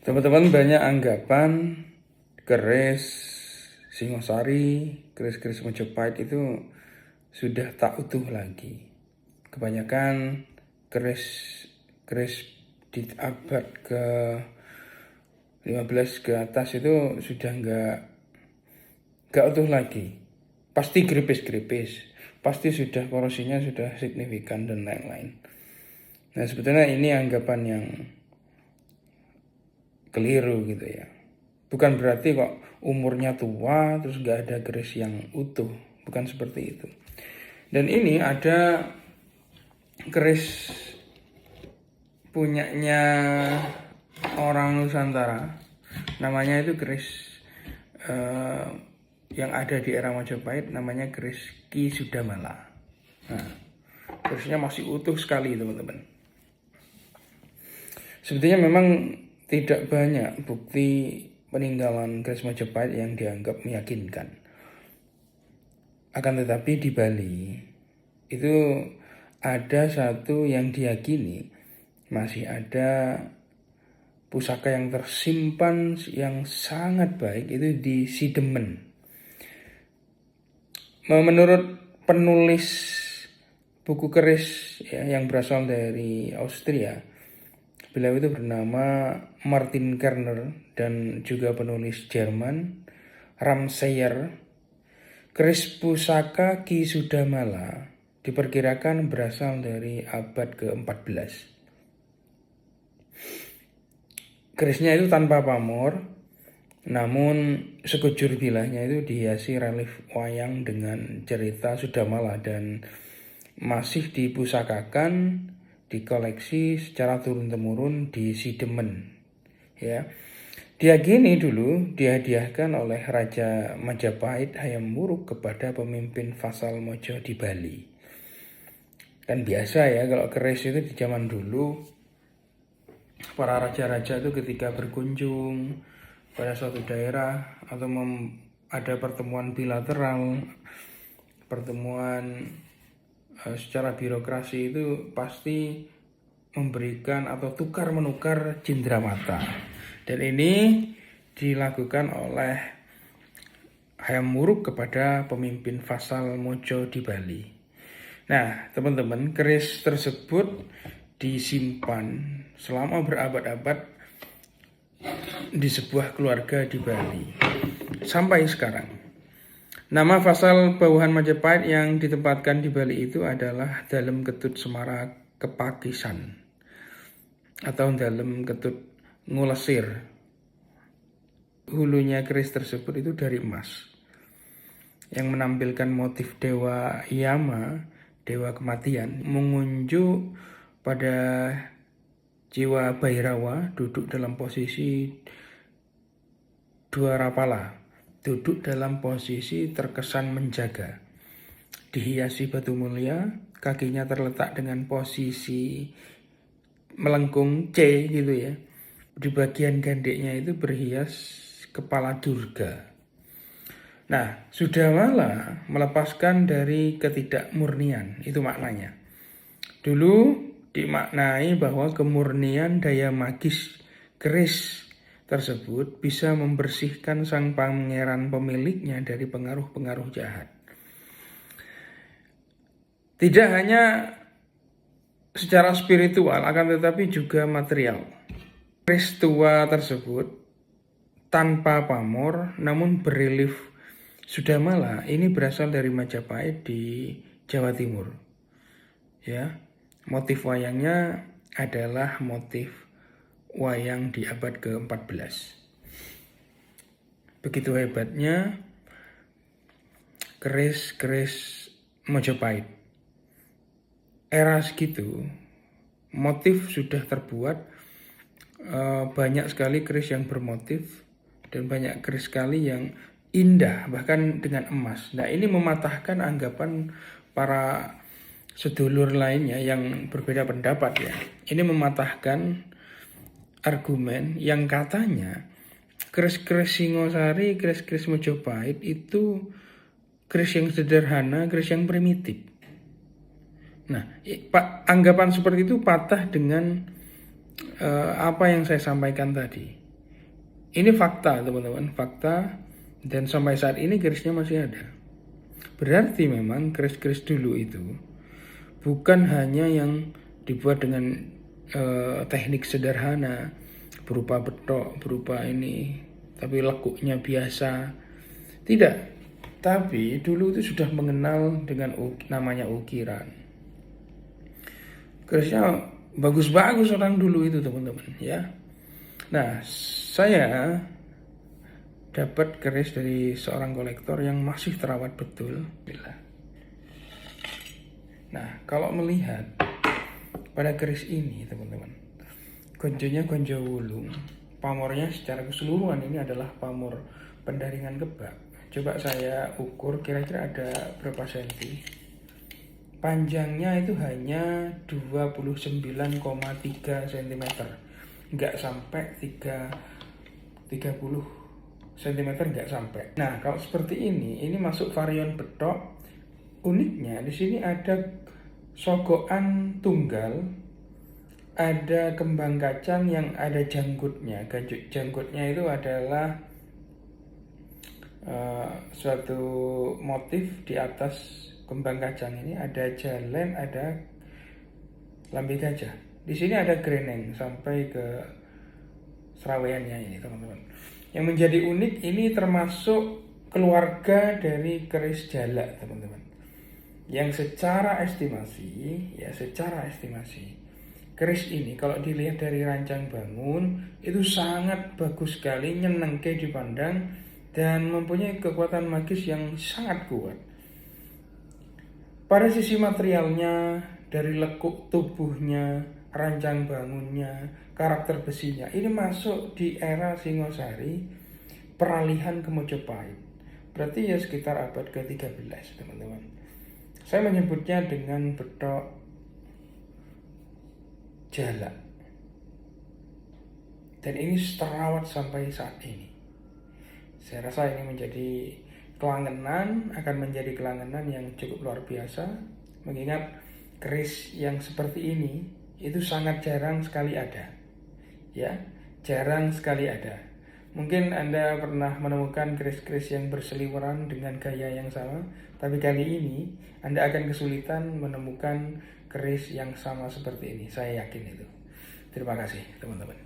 Teman-teman, banyak anggapan keris Singosari, keris-keris Majapahit itu sudah tak utuh lagi. Kebanyakan keris di abad ke 15 ke atas itu sudah nggak utuh lagi. Pasti gripis-gripis, pasti sudah korosinya sudah signifikan dan lain-lain. Nah, sebetulnya ini anggapan yang keliru gitu ya. Bukan berarti kok umurnya tua terus nggak ada keris yang utuh, bukan seperti itu. Dan ini ada keris punyanya orang Nusantara, namanya itu keris yang ada di era Majapahit, namanya keris Ki Sudamala. Nah, kerisnya masih utuh sekali teman-teman. Sebetulnya memang tidak banyak bukti peninggalan keris Majapahit yang dianggap meyakinkan. Akan tetapi di Bali itu ada satu yang diyakini masih ada pusaka yang tersimpan yang sangat baik, itu di Sidemen. Menurut penulis buku keris ya, yang berasal dari Austria, beliau itu bernama Martin Kerner, dan juga penulis Jerman Ramseyer. Keris pusaka Ki Sudamala diperkirakan berasal dari abad ke-14. Kerisnya itu tanpa pamor, namun sekujur bilahnya itu dihiasi relief wayang dengan cerita Sudamala dan masih dipusakakan, dikoleksi secara turun-temurun di Sidemen. Ya, diyakini dulu dihadiahkan oleh Raja Majapahit Hayam Wuruk kepada pemimpin Fasal Mojo di Bali. Kan biasa ya kalau keris itu di zaman dulu, para raja-raja itu ketika berkunjung pada suatu daerah atau ada pertemuan bilateral, pertemuan secara birokrasi, itu pasti memberikan atau tukar-menukar cindramata. Dan ini dilakukan oleh Hayam Wuruk kepada pemimpin Fasal Mojo di Bali. Nah, teman-teman, keris tersebut disimpan selama berabad-abad di sebuah keluarga di Bali sampai sekarang. Nama Fasal Bawahan Majapahit yang ditempatkan di Bali itu adalah Dalem Ketut Semara Kepakisan atau Dalem Ketut Ngulesir. Hulunya keris tersebut itu dari emas yang menampilkan motif Dewa Yama, Dewa Kematian, mengunjuk pada jiwa Bhairawa duduk dalam posisi dua rapala, duduk dalam posisi terkesan menjaga, dihiasi batu mulia, kakinya terletak dengan posisi melengkung C gitu ya. Di bagian gandeknya itu berhias kepala Durga. Nah, Sudamala melepaskan dari ketidakmurnian, itu maknanya. Dulu dimaknai bahwa kemurnian daya magis keris tersebut bisa membersihkan sang pangeran pemiliknya dari pengaruh-pengaruh jahat. Tidak hanya secara spiritual, akan tetapi juga material. Keris tua tersebut tanpa pamor namun berelief Sudamala ini berasal dari Majapahit di Jawa Timur. Ya, motif wayangnya adalah motif wayang di abad ke-14. Begitu hebatnya keris-keris Majapahit. Era segitu, motif sudah terbuat, banyak sekali keris yang bermotif dan banyak keris sekali yang indah, bahkan dengan emas. Nah, ini mematahkan anggapan para sedulur lainnya yang berbeda pendapat ya. Ini mematahkan argumen yang katanya keris-keris Singosari, keris-keris Majapahit itu keris yang sederhana, keris yang primitif. Nah, anggapan seperti itu patah dengan apa yang saya sampaikan tadi. Ini fakta teman-teman, fakta, dan sampai saat ini kerisnya masih ada. Berarti memang keris-keris dulu itu bukan hanya yang dibuat dengan teknik sederhana berupa betok, berupa ini, tapi lekuknya biasa. Tidak, tapi dulu itu sudah mengenal dengan namanya ukiran. Kerisnya bagus-bagus orang dulu itu teman-teman ya. Nah, saya dapat keris dari seorang kolektor yang masih terawat betul. Nah, kalau melihat pada keris ini teman-teman, gonjonya gonjo wulung, pamornya secara keseluruhan ini adalah pamor pendaringan kebak. Coba saya ukur kira-kira ada berapa senti. Panjangnya itu hanya 29,3 cm, nggak sampai 30 cm, nggak sampai. Nah, kalau seperti ini masuk varian betok. Uniknya di sini ada sogokan tunggal, ada kembang kacang yang ada janggutnya. Janggutnya itu adalah suatu motif di atas kembang kacang ini, ada jalen, ada lambe gajah. Di sini ada greneng sampai ke seraweannya ini teman-teman. Yang menjadi unik ini termasuk keluarga dari keris jalak teman-teman. Yang secara estimasi keris ini kalau dilihat dari rancang bangun itu sangat bagus sekali, nyenengke dipandang dan mempunyai kekuatan magis yang sangat kuat. Pada sisi materialnya, dari lekuk tubuhnya, rancang bangunnya, karakter besinya, ini masuk di era Singosari, peralihan ke Mojopahit. Berarti ya sekitar abad ke-13 teman-teman. Saya menyebutnya dengan betok jalak. Dan ini terawat sampai saat ini. Saya rasa ini menjadi kelangenan, akan menjadi kelangenan yang cukup luar biasa. Mengingat keris yang seperti ini itu sangat jarang sekali ada. Ya, jarang sekali ada. Mungkin Anda pernah menemukan keris-keris yang berseliweran dengan gaya yang sama, tapi kali ini Anda akan kesulitan menemukan keris yang sama seperti ini. Saya yakin itu. Terima kasih teman-teman.